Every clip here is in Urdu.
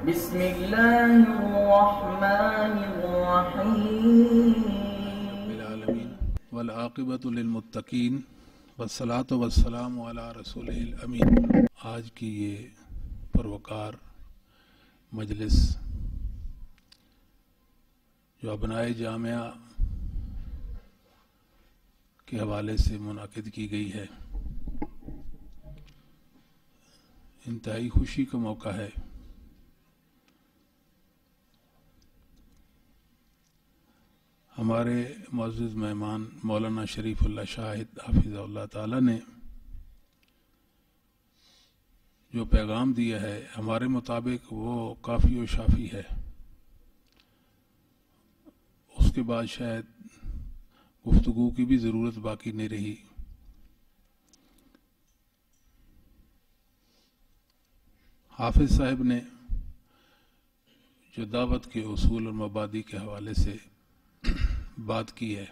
بسم الله الرحمن الرحيم العالمین والعاقبۃ للمتقین والصلاۃ والسلام علی رسول الامین۔ آج کی یہ پروقار مجلس جو ابنائے جامعہ کے حوالے سے منعقد کی گئی ہے، انتہائی خوشی کا موقع ہے۔ ہمارے معزز مہمان مولانا شریف اللہ شاہد حافظ اللہ تعالی نے جو پیغام دیا ہے، ہمارے مطابق وہ کافی و شافی ہے۔ اس کے بعد شاید گفتگو کی بھی ضرورت باقی نہیں رہی۔ حافظ صاحب نے جو دعوت کے اصول اور مبادی کے حوالے سے بات کی ہے،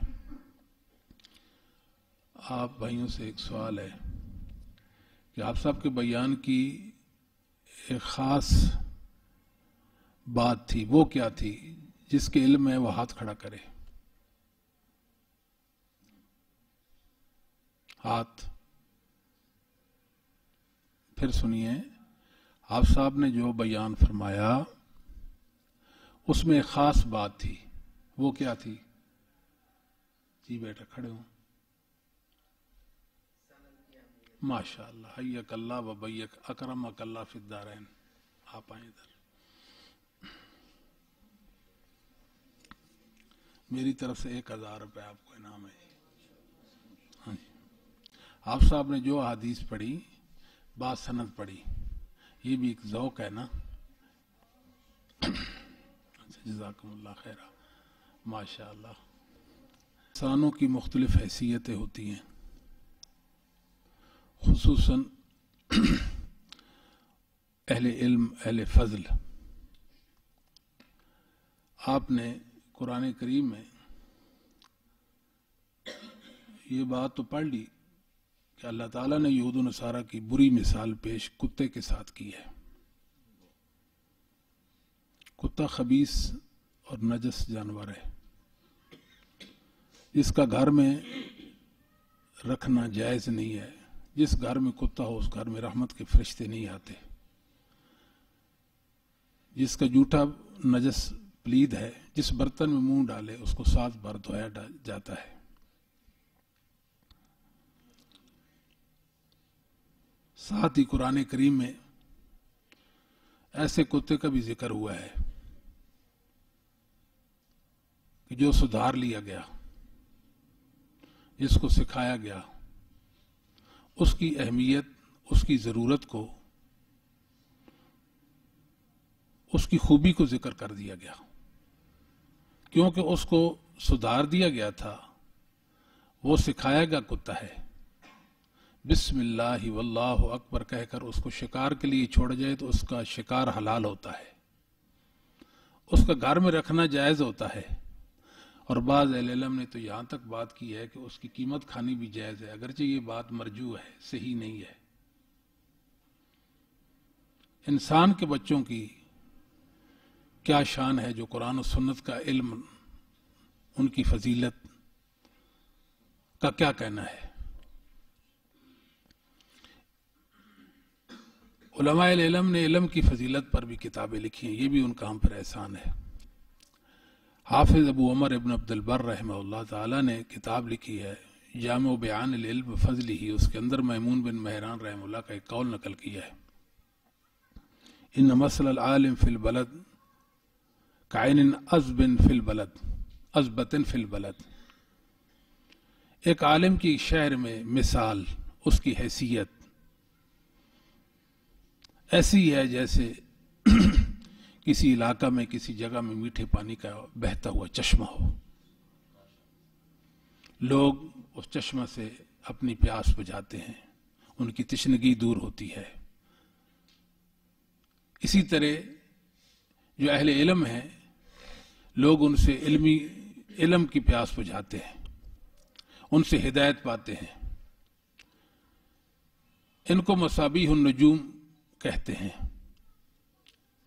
آپ بھائیوں سے ایک سوال ہے کہ آپ صاحب کے بیان کی ایک خاص بات تھی، وہ کیا تھی؟ جس کے علم ہے وہ ہاتھ کھڑا کرے۔ ہاتھ پھر سنیے، آپ صاحب نے جو بیان فرمایا اس میں ایک خاص بات تھی، وہ کیا تھی؟ جی بیٹا کھڑے ہوں۔ ماشاء اللہ، حیک اللہ و بیک، اکرمک اللہ فی الدارین۔ آپ آئیں ادھر، میری طرف سے 1000 روپے آپ کو انعام ہے۔ ہاں جی، آپ صاحب نے جو حدیث پڑھی، بات سند پڑھی، یہ بھی ایک ذوق ہے نا۔ جزاکم اللہ خیرہ۔ ماشاء اللہ، انسانوں کی مختلف حیثیتیں ہوتی ہیں، خصوصاً اہل علم، اہل فضل۔ آپ نے قرآن کریم میں یہ بات تو پڑھ لی کہ اللہ تعالیٰ نے یہود و نصارہ کی بری مثال پیش کتے کے ساتھ کی ہے۔ کتا خبیث اور نجس جانور ہے، جس کا گھر میں رکھنا جائز نہیں ہے۔ جس گھر میں کتا ہو اس گھر میں رحمت کے فرشتے نہیں آتے۔ جس کا جوٹا نجس پلید ہے، جس برتن میں منہ ڈالے اس کو 7 بار دھویا جاتا ہے۔ ساتھ ہی قرآن کریم میں ایسے کتے کا بھی ذکر ہوا ہے کہ جو سدھار لیا گیا، جس کو سکھایا گیا، اس کی اہمیت، اس کی ضرورت کو، اس کی خوبی کو ذکر کر دیا گیا، کیونکہ اس کو سدھار دیا گیا تھا۔ وہ سکھایا گیا کتا ہے، بسم اللہ واللہ اکبر کہہ کر اس کو شکار کے لیے چھوڑا جائے تو اس کا شکار حلال ہوتا ہے، اس کا گھر میں رکھنا جائز ہوتا ہے۔ اور بعض اہل علم نے تو یہاں تک بات کی ہے کہ اس کی قیمت کھانی بھی جائز ہے، اگرچہ یہ بات مرجوح ہے، صحیح نہیں ہے۔ انسان کے بچوں کی کیا شان ہے جو قرآن و سنت کا علم، ان کی فضیلت کا کیا کہنا ہے؟ علماء علم نے علم کی فضیلت پر بھی کتابیں لکھی ہیں، یہ بھی ان کا ہم پر احسان ہے۔ حافظ ابو عمر ابن عبد البر رحمہ اللہ تعالی نے کتاب لکھی ہے جامع بیان العلم فضلی ہی، اس کے اندر میمون بن مہران رحمہ اللہ کا ایک قول نقل کیا ہے، ان مثل العالم فی البلد کعین عذب فی البلد عذبۃ فی البلد۔ ایک عالم کی شہر میں مثال، اس کی حیثیت ایسی ہے جیسے کسی علاقہ میں، کسی جگہ میں میٹھے پانی کا بہتا ہوا چشمہ ہو، لوگ اس چشمہ سے اپنی پیاس بجھاتے ہیں، ان کی تشنگی دور ہوتی ہے۔ اسی طرح جو اہل علم ہیں، لوگ ان سے علم کی پیاس بجھاتے ہیں، ان سے ہدایت پاتے ہیں۔ ان کو مصابیح النجوم کہتے ہیں۔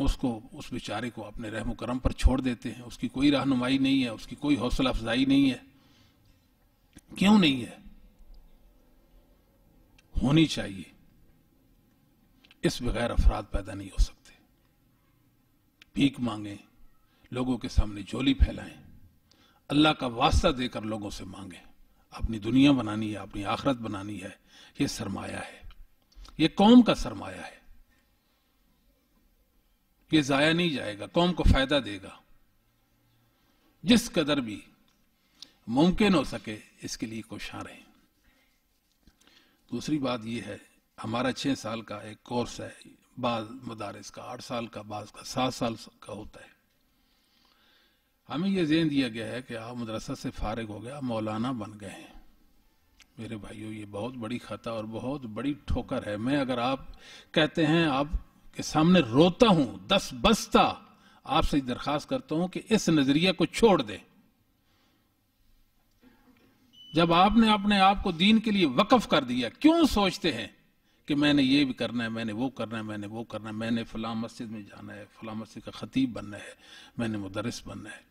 اس کو, اس بیچارے کو اپنے رحم و کرم پر چھوڑ دیتے ہیں. اس کی کوئی رہنمائی نہیں ہے, اس کی کوئی حوصلہ افزائی نہیں ہے. کیوں نہیں ہے؟ ہونی چاہیے. اس بغیر افراد پیدا نہیں ہو سکتے. بھیک مانگیں, لوگوں کے سامنے جھولی پھیلائیں, اللہ کا واسطہ دے کر لوگوں سے مانگیں. اپنی دنیا بنانی ہے, اپنی آخرت بنانی ہے. یہ سرمایہ ہے, یہ قوم کا سرمایہ ہے. یہ ضائع نہیں جائے گا, قوم کو فائدہ دے گا. جس قدر بھی ممکن ہو سکے اس کے لیے کوشاں رہیں. دوسری بات یہ ہے, ہمارا 6 سال کا ایک کورس ہے, بعض مدارس کا 8 سال کا, بعض کا 7 سال کا ہوتا ہے. ہمیں یہ ذہن دیا گیا ہے کہ آپ مدرسہ سے فارغ ہو گیا, مولانا بن گئے ہیں. میرے بھائیوں, یہ بہت بڑی خطا اور بہت بڑی ٹھوکر ہے. میں اگر آپ کہتے ہیں, آپ کے سامنے روتا ہوں, دس بستہ آپ سے درخواست کرتا ہوں کہ اس نظریہ کو چھوڑ دیں. جب آپ نے اپنے آپ کو دین کے لیے وقف کر دیا, کیوں سوچتے ہیں کہ میں نے یہ بھی کرنا ہے, میں نے وہ کرنا ہے, میں نے وہ کرنا ہے, میں نے فلاں مسجد میں جانا ہے, فلاں مسجد کا خطیب بننا ہے, میں نے مدرس بننا ہے.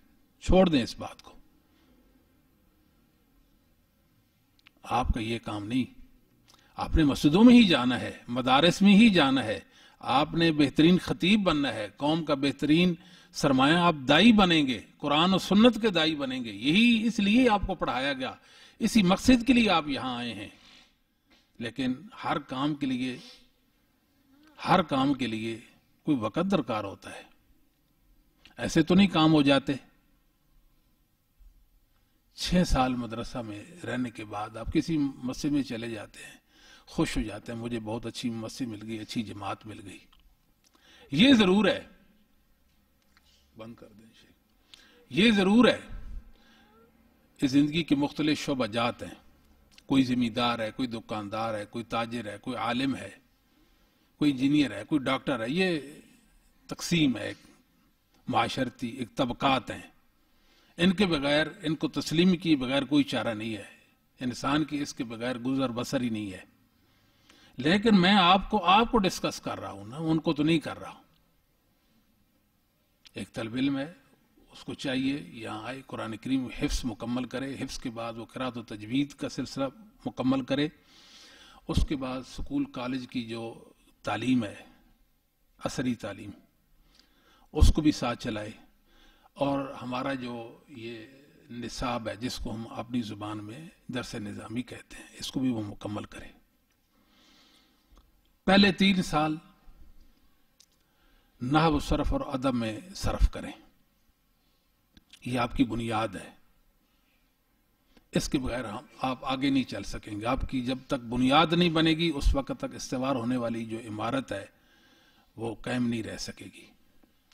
چھوڑ دیں اس بات کو. آپ کا یہ کام نہیں. آپ نے مسجدوں میں ہی جانا ہے, مدارس میں ہی جانا ہے. آپ نے بہترین خطیب بننا ہے, قوم کا بہترین سرمایہ. آپ دائی بنیں گے, قرآن و سنت کے دائی بنیں گے. یہی اس لیے آپ کو پڑھایا گیا, اسی مقصد کے لیے آپ یہاں آئے ہیں. لیکن ہر کام کے لیے کوئی وقت درکار ہوتا ہے. ایسے تو نہیں کام ہو جاتے. 6 سال مدرسہ میں رہنے کے بعد آپ کسی مسجد میں چلے جاتے ہیں, خوش ہو جاتے ہیں, مجھے بہت اچھی مسجد مل گئی, اچھی جماعت مل گئی. یہ ضرور ہے, بند کر دیں شیخ, یہ ضرور ہے کہ زندگی کے مختلف شعبہ جات ہیں. کوئی زمیندار ہے, کوئی دکاندار ہے, کوئی تاجر ہے, کوئی عالم ہے, کوئی انجینئر ہے, کوئی ڈاکٹر ہے. یہ تقسیم ہے, ایک معاشرتی ایک طبقات ہیں. ان کے بغیر, ان کو تسلیم کی بغیر کوئی چارہ نہیں ہے. انسان کی اس کے بغیر گزر بسر ہی نہیں ہے. لیکن میں آپ کو ڈسکس کر رہا ہوں نا, ان کو تو نہیں کر رہا ہوں. ایک طالب علم ہے, اس کو چاہیے یہاں آئے, قرآن کریم حفظ مکمل کرے, حفظ کے بعد وہ قرات و تجوید کا سلسلہ مکمل کرے. اس کے بعد سکول کالج کی جو تعلیم ہے, عصری تعلیم, اس کو بھی ساتھ چلائے. اور ہمارا جو یہ نصاب ہے, جس کو ہم اپنی زبان میں درس نظامی کہتے ہیں, اس کو بھی وہ مکمل کرے. پہلے 3 سال نحو, صرف اور ادب میں صرف کریں. یہ آپ کی بنیاد ہے. اس کے بغیر آپ آگے نہیں چل سکیں گے. آپ کی جب تک بنیاد نہیں بنے گی, اس وقت تک استوار ہونے والی جو عمارت ہے وہ قائم نہیں رہ سکے گی.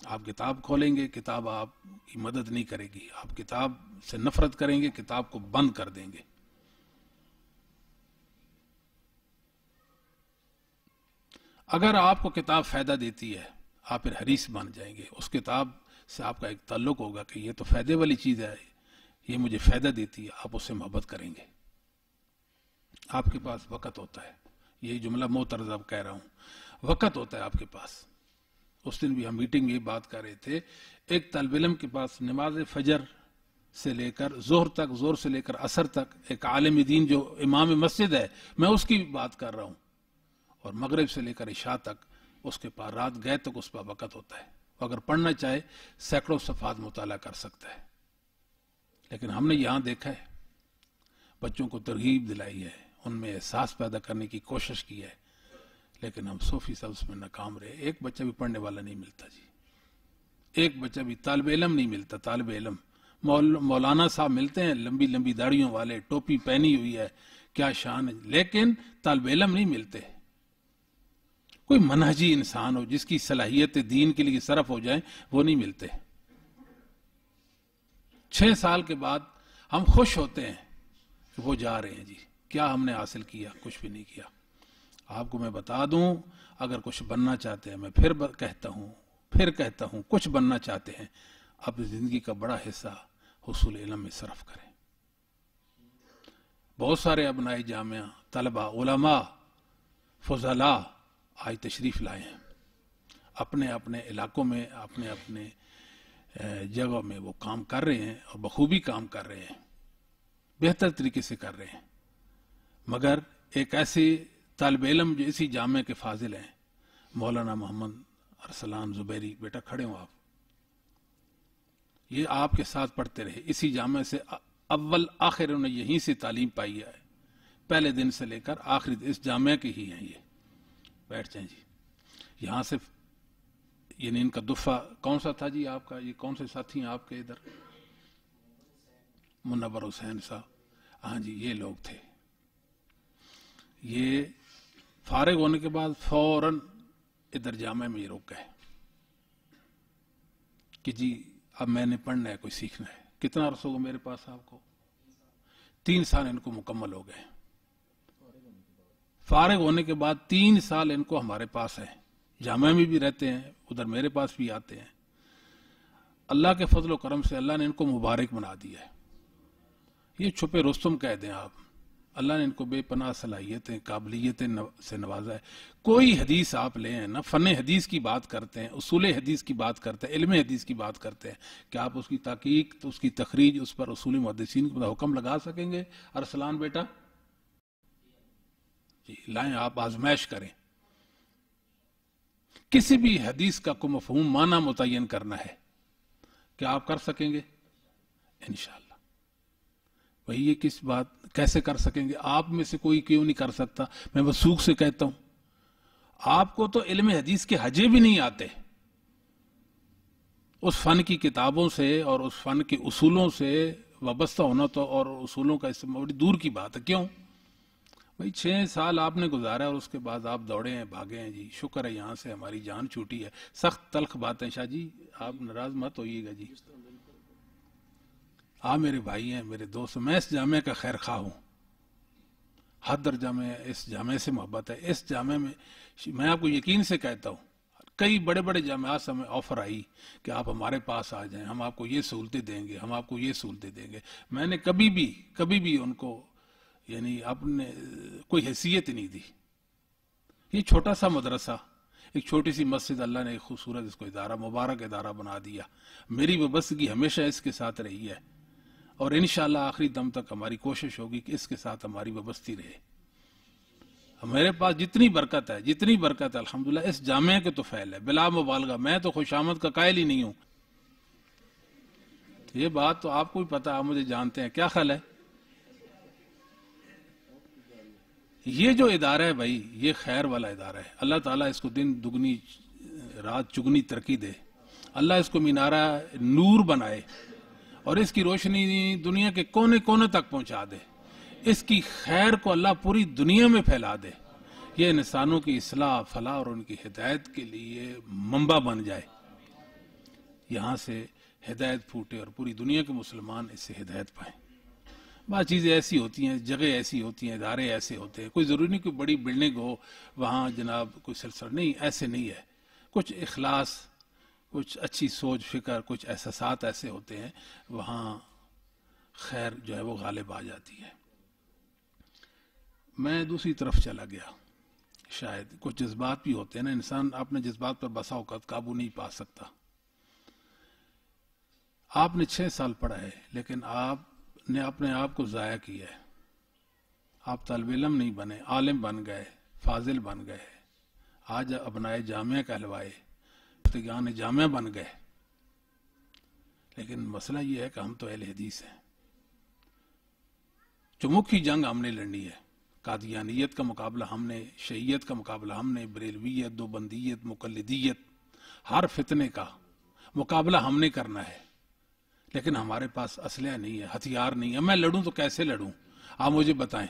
آپ کتاب کھولیں گے, کتاب آپ کی مدد نہیں کرے گی. آپ کتاب سے نفرت کریں گے, کتاب کو بند کر دیں گے. اگر آپ کو کتاب فائدہ دیتی ہے, آپ پھر حریص بن جائیں گے. اس کتاب سے آپ کا ایک تعلق ہوگا کہ یہ تو فائدے والی چیز ہے, یہ مجھے فائدہ دیتی ہے. آپ اس سے محبت کریں گے. آپ کے پاس وقت ہوتا ہے, یہی جملہ معترض اب کہہ رہا ہوں, وقت ہوتا ہے آپ کے پاس. اس دن بھی ہم میٹنگ یہ بات کر رہے تھے, ایک طالب علم کے پاس نماز فجر سے لے کر ظہر تک, ظہر سے لے کر عصر تک, ایک عالم دین جو امام مسجد ہے, میں اس کی بات کر رہا ہوں, اور مغرب سے لے کر عشاء تک اس کے پاس رات گئے تک اس پر وقت ہوتا ہے. اگر پڑھنا چاہے سینکڑوں صفحات مطالعہ کر سکتا ہے. لیکن ہم نے یہاں دیکھا ہے, بچوں کو ترغیب دلائی ہے, ان میں احساس پیدا کرنے کی کوشش کی ہے, لیکن ہم 100% اس میں ناکام رہے. ایک بچہ بھی پڑھنے والا نہیں ملتا جی, ایک بچہ بھی طالب علم نہیں ملتا. طالب علم مولانا صاحب ملتے ہیں, لمبی لمبی داڑھیوں والے, ٹوپی پہنی ہوئی ہے, کیا شان ہے, لیکن طالب علم نہیں ملتے. کوئی منہجی انسان ہو, جس کی صلاحیت دین کے لیے صرف ہو جائیں, وہ نہیں ملتے. 6 سال کے بعد ہم خوش ہوتے ہیں کہ وہ جا رہے ہیں. جی کیا ہم نے حاصل کیا؟ کچھ بھی نہیں کیا. آپ کو میں بتا دوں, اگر کچھ بننا چاہتے ہیں, میں پھر کہتا ہوں کچھ بننا چاہتے ہیں, اپنی زندگی کا بڑا حصہ حصول علم میں صرف کریں. بہت سارے ابنائے جامعہ, طلبہ, علماء, فضلاء آج تشریف لائے ہیں. اپنے اپنے علاقوں میں اپنے اپنے جگہ میں وہ کام کر رہے ہیں اور بخوبی کام کر رہے ہیں، بہتر طریقے سے کر رہے ہیں، مگر ایک ایسے طالب علم جو اسی جامعہ کے فاضل ہیں، مولانا محمد ارسلان زبیری، بیٹا کھڑے ہوں آپ، یہ آپ کے ساتھ پڑھتے رہے اسی جامعہ سے، اول آخر انہوں نے یہیں سے تعلیم پائی ہے، پہلے دن سے لے کر آخری اس جامعہ کے ہی ہیں یہ، بیٹھ جائیں جی یہاں سے، یعنی ان کا دفعہ کون سا تھا جی آپ کا، یہ کون سے ساتھی ہیں آپ کے ادھر؟ منور حسین صاحب، ہاں جی یہ لوگ تھے، یہ فارغ ہونے کے بعد فوراً ادھر جامعہ میں یہ رک گئے کہ جی اب میں نے پڑھنا ہے، کوئی سیکھنا ہے۔ کتنا عرصہ ہوگا میرے پاس آپ کو؟ 3 سال ان کو مکمل ہو گئے، فارغ ہونے کے بعد 3 سال ان کو ہمارے پاس ہے، جامعہ میں بھی رہتے ہیں، ادھر میرے پاس بھی آتے ہیں۔ اللہ کے فضل و کرم سے اللہ نے ان کو مبارک بنا دیا ہے، یہ چھپے رستم کہہ دیں آپ، اللہ نے ان کو بے پناہ صلاحیتیں قابلیتیں سے نوازا ہے۔ کوئی حدیث آپ لیں ہیں نا، فن حدیث کی بات کرتے ہیں، اصول حدیث کی بات کرتے ہیں، علم حدیث کی بات کرتے ہیں، کہ آپ اس کی تحقیق، اس کی تخریج، اس پر اصول محدثین کا حکم لگا سکیں گے؟ ارسلان بیٹا جی لائیں، آپ آزمائش کریں، کسی بھی حدیث کا کوئی مفہوم معنی متعین کرنا ہے، کیا آپ کر سکیں گے؟ انشاءاللہ۔ بھئی یہ کس بات کیسے کر سکیں گے؟ آپ میں سے کوئی کیوں نہیں کر سکتا؟ میں وثوق سے کہتا ہوں، آپ کو تو علم حدیث کے حجے بھی نہیں آتے، اس فن کی کتابوں سے اور اس فن کے اصولوں سے وابستہ ہونا تو اور اصولوں کا استعمال بڑی دور کی بات ہے۔ کیوں؟ بھئی 6 سال آپ نے گزارا اور اس کے بعد آپ دوڑے ہیں، بھاگے ہیں جی، شکر ہے یہاں سے ہماری جان چھوٹی ہے۔ سخت تلخ بات ہے شاہ جی، آپ ناراض مت ہوئیے گا جی، آپ میرے بھائی ہیں، میرے دوست، میں اس جامعہ کا خیر خواہ ہوں، حد درجہ میں اس جامعہ سے محبت ہے۔ اس جامعہ میں آپ کو یقین سے کہتا ہوں، کئی بڑے بڑے جامعات سے ہمیں آفر آئی کہ آپ ہمارے پاس آ جائیں، ہم آپ کو یہ سہولتیں دیں گے، ہم آپ کو یہ سہولتیں دیں گے۔ میں نے کبھی بھی ان کو یعنی اپنے کوئی حیثیت نہیں دی۔ یہ چھوٹا سا مدرسہ، ایک چھوٹی سی مسجد، اللہ نے ایک خوبصورت اس کو ادارہ، مبارک ادارہ بنا دیا۔ میری وابستگی ہمیشہ اس کے ساتھ رہی ہے اور انشاءاللہ آخری دم تک ہماری کوشش ہوگی کہ اس کے ساتھ ہماری وابستی رہے۔ میرے پاس جتنی برکت ہے الحمدللہ اس جامعہ کے تو فعل ہے، بلا مبالغہ، میں تو خوش آمد کا قائل ہی نہیں ہوں، یہ بات تو آپ کو بھی پتا، آپ مجھے جانتے ہیں، کیا خیال ہے؟ یہ جو ادارہ ہے بھائی، یہ خیر والا ادارہ ہے، اللہ تعالیٰ اس کو دن دگنی رات چگنی ترقی دے، اللہ اس کو مینارہ نور بنائے اور اس کی روشنی دنیا کے کونے کونے تک پہنچا دے، اس کی خیر کو اللہ پوری دنیا میں پھیلا دے، یہ انسانوں کی اصلاح فلاح اور ان کی ہدایت کے لیے منبع بن جائے، یہاں سے ہدایت پھوٹے اور پوری دنیا کے مسلمان اس سے ہدایت پائیں۔ بعض چیزیں ایسی ہوتی ہیں، جگہ ایسی ہوتی ہیں، ادارے ایسے ہوتے ہیں، کوئی ضروری نہیں کوئی بڑی بلڈنگ ہو وہاں جناب کوئی سلسلہ نہیں، ایسے نہیں ہے، کچھ اخلاص، کچھ اچھی سوچ فکر، کچھ احساسات ایسے ہوتے ہیں، وہاں خیر جو ہے وہ غالب آ جاتی ہے۔ میں دوسری طرف چلا گیا، شاید کچھ جذبات بھی ہوتے ہیں نا، انسان اپنے جذبات پر بسا اوقات قابو نہیں پا سکتا۔ آپ نے 6 سال پڑھا ہے لیکن آپ نے اپنے آپ کو ضائع کیا ہے، آپ طالب علم نہیں بنے، عالم بن گئے، فاضل بن گئے، آج ابنائے جامعہ کہلوائے، مفتیان جامعہ بن گئے، لیکن مسئلہ یہ ہے کہ ہم تو اہل حدیث ہیں، چمک کی جنگ ہم نے لڑنی ہے، قادیانیت کا مقابلہ ہم نے، شیعیت کا مقابلہ ہم نے، بریلویت، دوبندیت، مقلدیت، ہر فتنے کا مقابلہ ہم نے کرنا ہے، لیکن ہمارے پاس اسلحہ نہیں ہے، ہتھیار نہیں ہے، میں لڑوں تو کیسے لڑوں؟ آپ مجھے بتائیں۔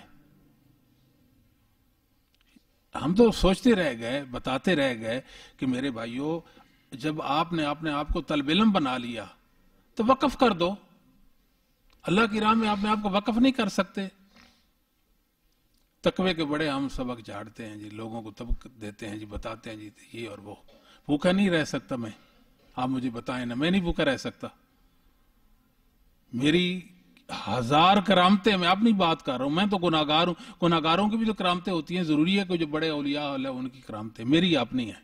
ہم تو سوچتے رہ گئے، بتاتے رہ گئے کہ میرے بھائیوں، جب آپ نے اپنے آپ کو طالب علم بنا لیا تو وقف کر دو، اللہ کی راہ میں آپ نے آپ کو وقف نہیں کر سکتے۔ تقوی کے بڑے ہم سبق جھاڑتے ہیں جی، لوگوں کو سبق دیتے ہیں جی، بتاتے ہیں جی یہ اور وہ، بھوکا نہیں رہ سکتا میں، آپ مجھے بتائیں نا، میں نہیں بھوکا رہ سکتا، میری 1000 کرامتیں، میں اپنی بات کر رہا ہوں، میں تو گناہگار ہوں، گناہگاروں کی بھی تو کرامتیں ہوتی ہیں، ضروری ہے کہ جو بڑے اولیاء اللہ ان کی کرامتیں، میری اپنی ہیں،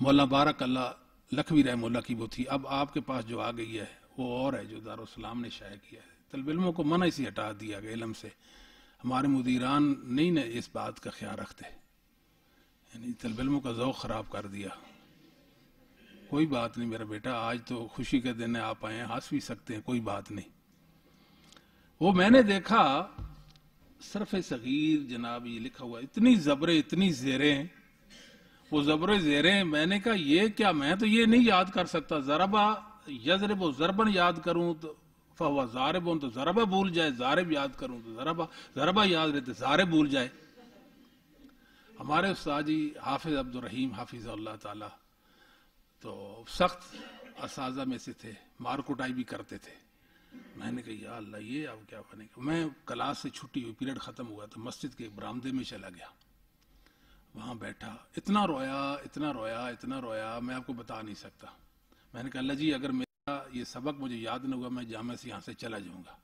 مولا بارک اللہ لکھوی رحمہ کی وہ تھی، اب آپ کے پاس جو آ گئی ہے وہ اور ہے جو دارالسلام نے شائع کیا ہے۔ طلب علموں کو منع سے ہٹا دیا گیا علم سے، ہمارے مدیران نہیں نے اس بات کا خیال رکھتے، یعنی طلب علموں کا ذوق خراب کر دیا۔ کوئی بات نہیں میرا بیٹا، آج تو خوشی کے دن ہے، آپ آئے ہیں، ہنس بھی سکتے ہیں، کوئی بات نہیں۔ وہ میں نے دیکھا صرف صغیر جناب یہ لکھا ہوا، اتنی زبریں اتنی زیریں، وہ زبر زیریں، میں نے کہا یہ کیا، میں تو یہ نہیں یاد کر سکتا، ضربہ یضرب و ضربن یاد کروں تو فہو ضارب، تو ضربہ بھول جائے، ضارب یاد کروں تو ضربہ یاد رہتے، ضارب بھول جائے۔ ہمارے استاد جی حافظ عبدالرحیم حافظ اللہ تعالی تو سخت اساتذہ میں سے تھے، مار کٹائی بھی کرتے تھے۔ میں نے کہا یا اللہ یہ اب کیا بنے گا۔ میں کلاس سے چھٹی ہوئی، پیریڈ ختم ہوا تو مسجد کے برآمدے میں چلا گیا، وہاں بیٹھا، اتنا رویا اتنا رویا اتنا رویا، میں آپ کو بتا نہیں سکتا۔ میں نے کہا اللہ جی اگر میرا یہ سبق مجھے یاد نہ ہوا، میں جامعہ سے یہاں سے چلا جاؤں گا۔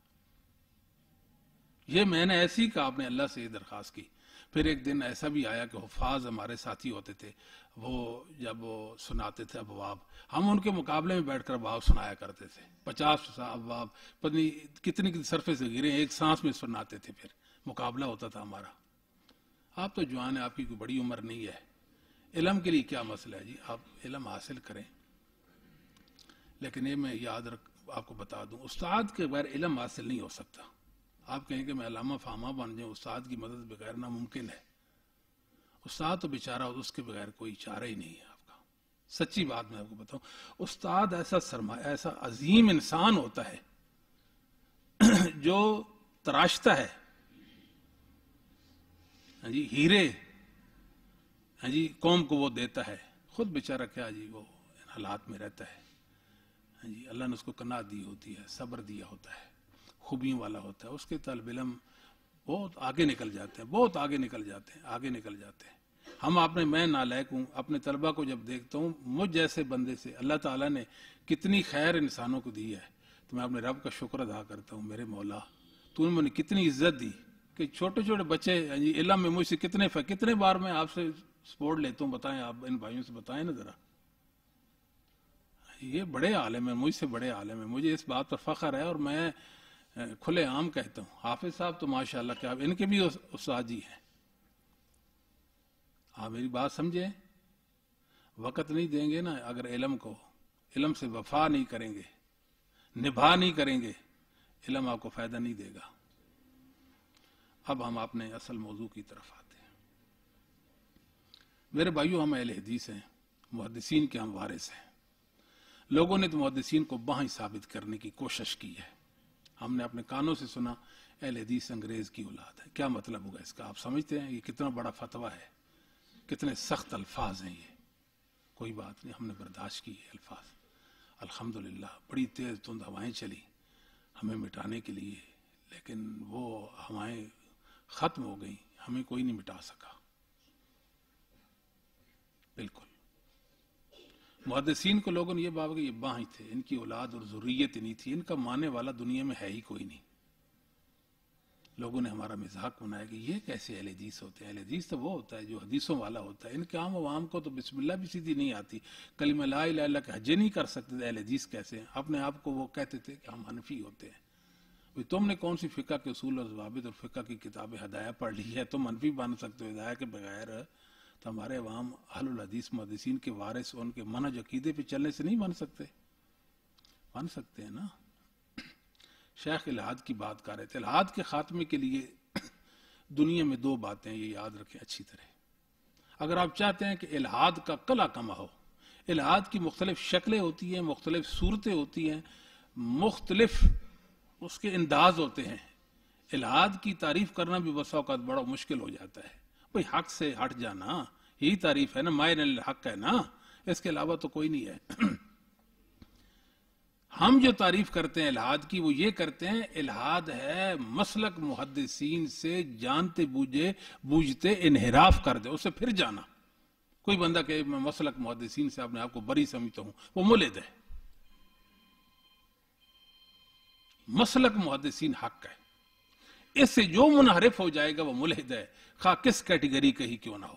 یہ میں نے ایسی کہا، آپ نے اللہ سے یہ درخواست کی۔ پھر ایک دن ایسا بھی آیا کہ حفاظ ہمارے ساتھی ہوتے تھے، وہ جب وہ سناتے تھے ابواب، ہم ان کے مقابلے میں بیٹھ کر ابواب سنایا کرتے تھے، 50 ابواب پتنی کتنی صرفے سے گرے ایک سانس میں سناتے تھے، پھر مقابلہ ہوتا تھا ہمارا۔ آپ تو جوان ہیں، آپ کی کوئی بڑی عمر نہیں ہے، علم کے لیے کیا مسئلہ ہے جی، آپ علم حاصل کریں۔ لیکن یہ میں یاد آپ کو بتا دوں، استاد کے بغیر علم حاصل نہیں ہو سکتا۔ آپ کہیں کہ میں علامہ فہمہ بن جاؤں، استاد کی مدد بغیر ناممکن ہے۔ استاد تو بیچارہ اس کے بغیر کوئی چارہ ہی نہیں ہے آپ کا۔ سچی بات میں آپ کو بتاؤں، استاد ایسا سرمایہ، ایسا عظیم انسان ہوتا ہے جو تراشتا ہے جی ہیرے، جی قوم کو وہ دیتا ہے، خود بیچارہ کیا جی وہ ان حالات میں رہتا ہے۔ جی اللہ نے اس کو قناعت دی ہوتی ہے، صبر دیا ہوتا ہے، خوبیوں والا ہوتا ہے، اس کے طالب علم بہت آگے نکل جاتے ہیں، بہت آگے نکل جاتے ہیں، آگے نکل جاتے ہیں۔ ہم میں نالائق ہوں، اپنے طلبہ کو جب دیکھتا ہوں، مجھ جیسے بندے سے اللہ تعالیٰ نے کتنی خیر انسانوں کو دی ہے، تو میں اپنے رب کا شکر ادا کرتا ہوں، میرے مولا تو نے مجھے کتنی عزت دی کہ چھوٹے چھوٹے بچے علم میں مجھ سے کتنے بار میں آپ سے سپورٹ لیتا ہوں، بتائیں آپ ان بھائیوں سے بتائیں نا ذرا، یہ بڑے عالم ہیں، مجھ سے بڑے عالم ہیں، مجھے اس بات پر فخر ہے، اور میں کھلے عام کہتا ہوں حافظ صاحب تو ماشاءاللہ کیا ان کے بھی استاد جی ہیں۔ آپ میری بات سمجھیں، وقت نہیں دیں گے نا اگر علم سے وفا نہیں کریں گے، نبھا نہیں کریں گے، علم آپ کو فائدہ نہیں دے گا۔ اب ہم اپنے اصل موضوع کی طرف آتے ہیں۔ میرے بھائیو، ہم اہل حدیث ہیں، محدثین کے ہم وارث ہیں۔ لوگوں نے تو محدثین کو بہائی ثابت کرنے کی کوشش کی ہے، ہم نے اپنے کانوں سے سنا اہل حدیث انگریز کی اولاد ہے۔ کیا مطلب ہوگا اس کا؟ آپ سمجھتے ہیں یہ کتنا بڑا فتویٰ ہے، کتنے سخت الفاظ ہیں یہ؟ کوئی بات نہیں، ہم نے برداشت کی ہے الفاظ، الحمدللہ۔ بڑی تیز تند ہوائیں چلی ہمیں مٹانے کے لیے، لیکن وہ ہوائیں ختم ہو گئیں، ہمیں کوئی نہیں مٹا سکا۔ بالکل محدثین کو لوگوں نے یہ بابا کہ یہ باہیں تھے، ان کی اولاد اور ذریت نہیں تھی، ان کا ماننے والا دنیا میں ہے ہی کوئی نہیں۔ لوگوں نے ہمارا مذاق بنایا کہ یہ کیسے اہل حدیث ہوتے ہیں؟ اہل حدیث تو وہ ہوتا ہے جو حدیثوں والا ہوتا ہے، ان کے عام عوام کو تو بسم اللہ بھی سیدھی نہیں آتی، کلمہ لا الہ الا اللہ کے حجے نہیں کر سکتے تھے، اہل حدیث کیسے ہیں؟ اپنے آپ کو وہ کہتے تھے کہ ہم حنفی ہوتے ہیں۔ تم نے کون سی فقہ کے اصول اور ضوابط اور فقہ کی کتاب ہدایہ پڑھ لی ہے؟ تم حنفی بن سکتے ہو ہدایہ کے بغیر؟ تو ہمارے عوام اہل الحدیث محدثین کے وارث، ان کے منہج عقیدے پہ چلنے سے نہیں بن سکتے؟ بن سکتے ہیں نا۔ شیخ الہاد کی بات کر رہے تھے، الہاد کے خاتمے کے لیے دنیا میں 2 باتیں یہ یاد رکھیں اچھی طرح۔ اگر آپ چاہتے ہیں کہ الہاد کا کلا کما ہو، الہاد کی مختلف شکلیں ہوتی ہیں، مختلف صورتیں ہوتی ہیں، مختلف اس کے انداز ہوتے ہیں۔ الہاد کی تعریف کرنا بھی بسا اوقات بڑا مشکل ہو جاتا ہے۔ بھئی حق سے ہٹ جانا، یہی تعریف ہے نا، مائن الحق ہے نا، اس کے علاوہ تو کوئی نہیں ہے۔ ہم جو تعریف کرتے ہیں الہاد کی، وہ یہ کرتے ہیں الہاد ہے مسلک محدثین سے جانتے بوجھتے انحراف کر دے، اسے پھر جانا۔ کوئی بندہ کہ میں مسلک محدثین سے اپنے آپ کو بری سمجھتا ہوں، وہ ملحد ہے۔ مسلک محدثین حق ہے، اس سے جو منحرف ہو جائے گا وہ ملحد ہے، خواہ کس کیٹیگری کا ہی کیوں نہ ہو۔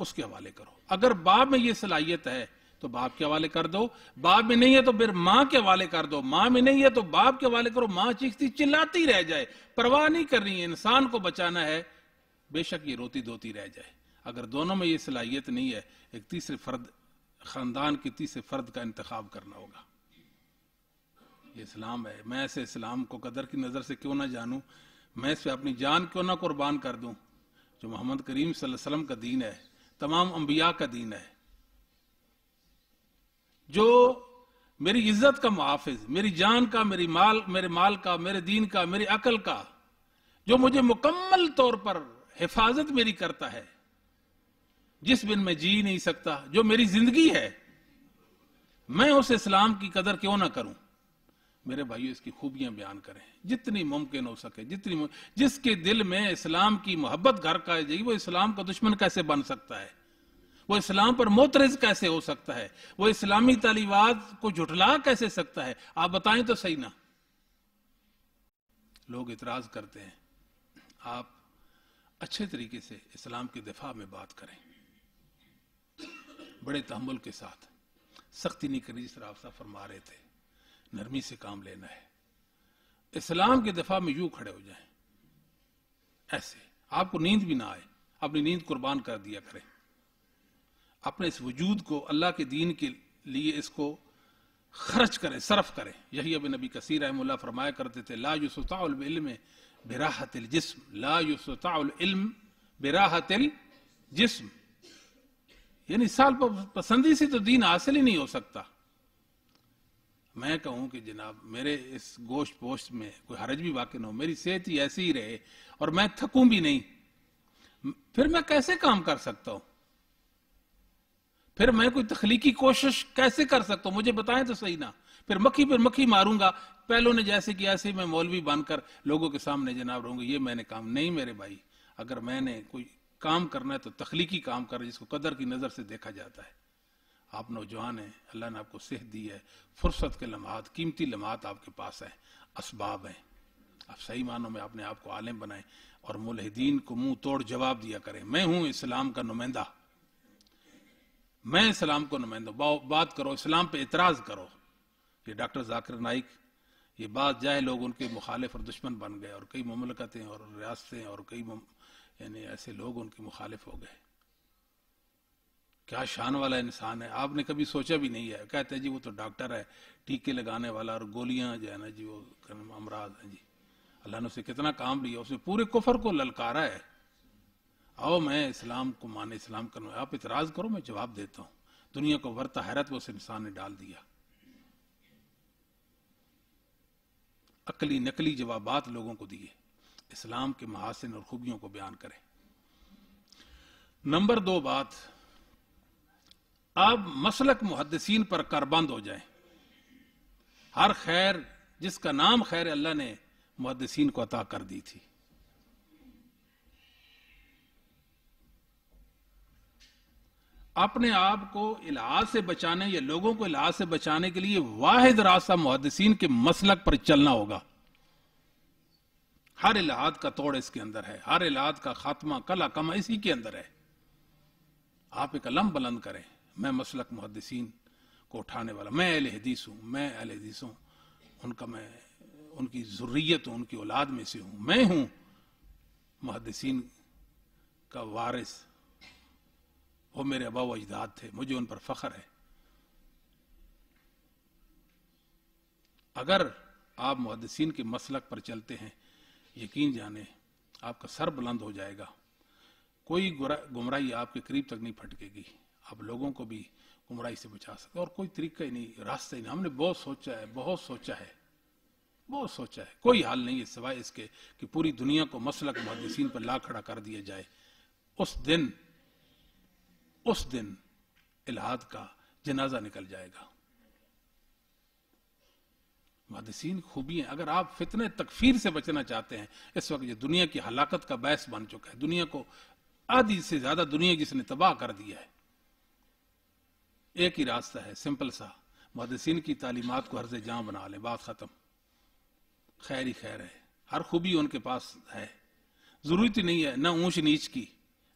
اس کے حوالے کرو. اگر باپ میں یہ صلاحیت ہے تو باپ کے حوالے کر دو, باپ میں نہیں ہے تو پھر ماں کے حوالے کر دو, ماں میں نہیں ہے تو باپ کے حوالے کرو. ماں چیختی چلاتی رہ جائے, پرواہ نہیں کرنی ہے, انسان کو بچانا ہے, بے شک یہ روتی دھوتی رہ جائے. اگر دونوں میں یہ صلاحیت نہیں ہے, ایک تیسرے فرد, خاندان کے تیسرے فرد کا انتخاب کرنا ہوگا. یہ اسلام ہے. میں ایسے اسلام کو قدر کی نظر سے کیوں نہ جانوں, میں اس پہ اپنی جان کیوں نہ قربان کر دوں, جو محمد کریم صلی اللہ علیہ وسلم کا دین ہے, تمام انبیاء کا دین ہے, جو میری عزت کا محافظ, میری جان کا, میرے مال کا, میرے دین کا, میری عقل کا, جو مجھے مکمل طور پر حفاظت میری کرتا ہے, جس بن میں جی نہیں سکتا, جو میری زندگی ہے, میں اس اسلام کی قدر کیوں نہ کروں. میرے بھائیو, اس کی خوبیاں بیان کریں جتنی ممکن ہو سکے. جس کے دل میں اسلام کی محبت گھر کا ہے, وہ اسلام کا دشمن کیسے بن سکتا ہے, وہ اسلام پر معترض کیسے ہو سکتا ہے, وہ اسلامی تعلیمات کو جھٹلا کیسے سکتا ہے, آپ بتائیں تو صحیح نا. لوگ اعتراض کرتے ہیں. آپ اچھے طریقے سے اسلام کے دفاع میں بات کریں, بڑے تحمل کے ساتھ, سختی نہیں کرنی, جس طرح آپ صاحب فرما رہے تھے, نرمی سے کام لینا ہے. اسلام کے دفاع میں یوں کھڑے ہو جائیں, ایسے آپ کو نیند بھی نہ آئے, اپنی نیند قربان کر دیا کریں, اپنے اس وجود کو اللہ کے دین کے لیے اس کو خرچ کریں, صرف کریں. یہی ابن نبی کثیر رحمہ اللہ فرمایا کرتے تھے, لا یستطاع العلم براحت الجسم, لا یستطاع العلم براحت الجسم, یعنی سال پسندی سے تو دین حاصل ہی نہیں ہو سکتا. میں کہوں کہ جناب میرے اس گوشت پوشت میں کوئی حرج بھی واقع نہ ہو, میری صحت ہی ایسی ہی رہے اور میں تھکوں بھی نہیں, پھر میں کیسے کام کر سکتا ہوں, پھر میں کوئی تخلیقی کوشش کیسے کر سکتا ہوں, مجھے بتائیں تو صحیح نا. پھر مکھی ماروں گا, پہلوں نے جیسے کیا ایسے میں مولوی بن کر لوگوں کے سامنے جناب رہوں گا, یہ میں نے کام نہیں. میرے بھائی, اگر میں نے کوئی کام کرنا ہے تو تخلیقی کام کر, جس کو قدر کی نظر سے دیکھا جاتا ہے. آپ نوجوان ہیں, اللہ نے آپ کو صحت دی ہے, فرصت کے لمحات, قیمتی لمحات آپ کے پاس ہیں, اسباب ہیں. آپ صحیح معنوں میں اپنے آپ کو عالم بنائیں اور ملحدین کو منہ توڑ جواب دیا کریں, میں ہوں اسلام کا نمائندہ, میں اسلام کو نمائندہ. بات کرو, اسلام پہ اعتراض کرو. یہ ڈاکٹر ذاکر نائک, یہ بات جائے لوگ ان کے مخالف اور دشمن بن گئے, اور کئی مملکتیں اور ریاستیں اور کئی یعنی ایسے لوگ ان کے مخالف ہو گئے. کیا شان والا انسان ہے, آپ نے کبھی سوچا بھی نہیں ہے. کہتے ہیں جی وہ تو ڈاکٹر ہے, ٹیکے لگانے والا, اور گولیاں جو ہے نا جی وہ امراض ہیں. جی اللہ نے اسے کتنا کام لیا, اس نے پورے کفر کو للکارا ہے. آؤ میں اسلام کو مانے, اسلام کرنا. آپ اعتراض کرو, میں جواب دیتا ہوں. دنیا کو ورطہ حیرت وہ اس انسان نے ڈال دیا. عقلی نقلی جوابات لوگوں کو دیے, اسلام کے محاسن اور خوبیوں کو بیان کریں. نمبر 2 بات, آپ مسلک محدثین پر کاربند ہو جائیں. ہر خیر جس کا نام خیر اللہ نے محدثین کو عطا کر دی تھی. اپنے آپ کو الحاد سے بچانے یا لوگوں کو الحاد سے بچانے کے لیے واحد راستہ محدثین کے مسلک پر چلنا ہوگا. ہر الحاد کا توڑ اس کے اندر ہے, ہر الحاد کا خاتمہ کلا کما اسی کے اندر ہے. آپ ایک علم بلند کریں, میں مسلک محدثین کو اٹھانے والا, میں اہل حدیث ہوں, میں اہل حدیث ہوں, میں ان کی ذریت ہوں, ان کی اولاد میں سے ہوں, میں ہوں محدثین کا وارث, وہ میرے آبا و اجداد تھے, مجھے ان پر فخر ہے. اگر آپ محدثین کے مسلک پر چلتے ہیں, یقین جانیں آپ کا سر بلند ہو جائے گا. کوئی گمراہی آپ کے قریب تک نہیں پھٹکے گی, آپ لوگوں کو بھی گمراہی سے بچا سکتے. اور کوئی طریقہ ہی نہیں, راستہ ہی نہیں. ہم نے بہت سوچا ہے, کوئی حال نہیں ہے سوائے اس کے کہ پوری دنیا کو مسلک محدثین پر لا کھڑا کر دیا جائے. اس دن الحاد کا جنازہ نکل جائے گا. محدثین خوبی ہیں. اگر آپ فتنہ تکفیر سے بچنا چاہتے ہیں, اس وقت یہ دنیا کی ہلاکت کا باعث بن چکا ہے. دنیا کو آدھی سے زیادہ دنیا جس نے تباہ کر دیا ہے. ایک ہی راستہ ہے, سمپل سا, محدثین کی تعلیمات کو عرض جاں بنا لیں, بات ختم. خیر ہی خیر ہے, ہر خوبی ان کے پاس ہے. ضرورت ہی نہیں ہے نہ اونچ نیچ کی,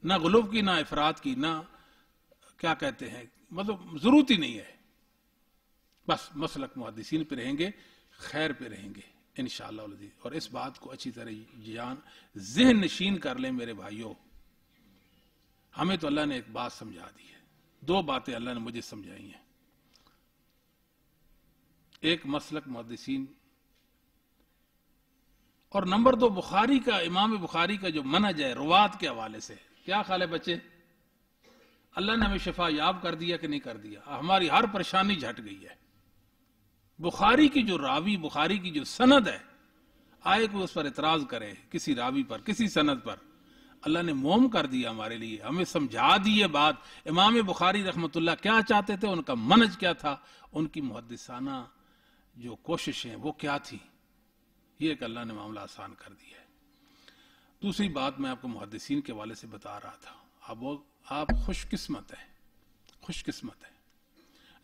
نہ غلو کی, نہ افراد کی, نہ کیا کہتے ہیں، مطلب ضرورت ہی نہیں ہے. بس مسلک محدثین پہ رہیں گے، خیر پہ رہیں گے انشاءاللہ العزیز. اور اس بات کو اچھی طرح ذہن نشین کر لیں میرے بھائیوں. ہمیں تو اللہ نے ایک بات سمجھا دی ہے، دو باتیں اللہ نے مجھے سمجھائی ہیں. ایک مسلک محدثین، اور نمبر دو بخاری کا، امام بخاری کا جو منہج ہے روات کے حوالے سے. کیا خیال ہے بچے؟ اللہ نے ہمیں شفا یاب کر دیا کہ نہیں کر دیا؟ ہماری ہر پریشانی جھٹ گئی ہے. بخاری کی جو راوی، بخاری کی جو سند ہے، آئے کوئی اس پر اعتراض کرے کسی راوی پر، کسی سند پر، اللہ نے موم کر دیا ہمارے لیے، ہمیں سمجھا دی یہ بات. امام بخاری رحمت اللہ کیا چاہتے تھے، ان کا منہج کیا تھا، ان کی محدثانہ جو کوششیں وہ کیا تھی. یہ ایک اللہ نے معاملہ آسان کر دیا ہے. دوسری بات میں آپ کو محدثین کے حوالے سے بتا رہا تھا. آپ خوش قسمت ہیں، خوش قسمت ہیں.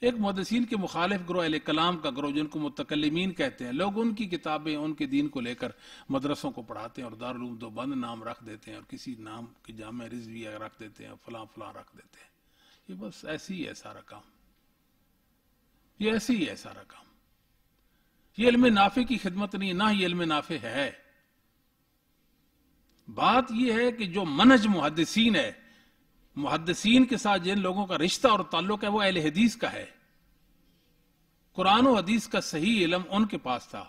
ایک محدثین کے مخالف گروہ اہل کلام کا گروہ، جن کو متکلمین کہتے ہیں، لوگ ان کی کتابیں، ان کے دین کو لے کر مدرسوں کو پڑھاتے ہیں اور دارالعلوم دیوبند نام رکھ دیتے ہیں اور کسی نام کی جامع رضویہ رکھ دیتے ہیں، فلاں فلاں رکھ دیتے ہیں. یہ بس ایسی ہی ہے سارا کام، یہ ایسی ہی ہے سارا کام. یہ علم نافع کی خدمت نہیں ہے، نہ ہی علم نافع ہے. بات یہ ہے کہ جو منہج محدثین ہے، محدثین کے ساتھ جن لوگوں کا رشتہ اور تعلق ہے وہ اہل حدیث کا ہے. قرآن و حدیث کا صحیح علم ان کے پاس تھا،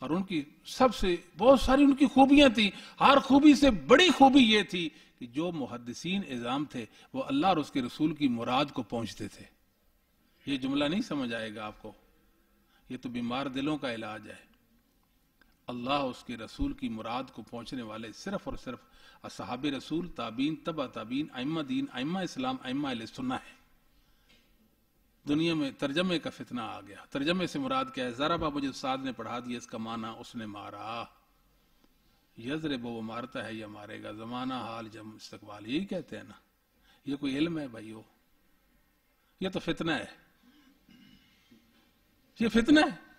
اور ان کی سب سے بہت ساری ان کی خوبیاں تھیں. ہر خوبی سے بڑی خوبی یہ تھی کہ جو محدثین اعظام تھے وہ اللہ اور اس کے رسول کی مراد کو پہنچتے تھے. یہ جملہ نہیں سمجھ آئے گا آپ کو، یہ تو بیمار دلوں کا علاج ہے. اللہ اس کے رسول کی مراد کو پہنچنے والے صرف اور صرف اصحاب رسول، تابعین، تبع تابعین، ائمہ دین، ائمہ اسلام، ائمہ اہل سنہ ہے. دنیا میں ترجمے کا فتنہ آ گیا. ترجمے سے مراد کیا ہے؟ ذرا مجھے استاد نے پڑھا دیا، اس کا معنی اس نے مارا. یضرب، وہ مارتا ہے یا مارے گا، زمانہ، حال، جم، استقبال، یہی کہتے ہیں نا. یہ کوئی علم ہے بھائیو؟ یہ تو فتنہ ہے، یہ فتنہ ہے.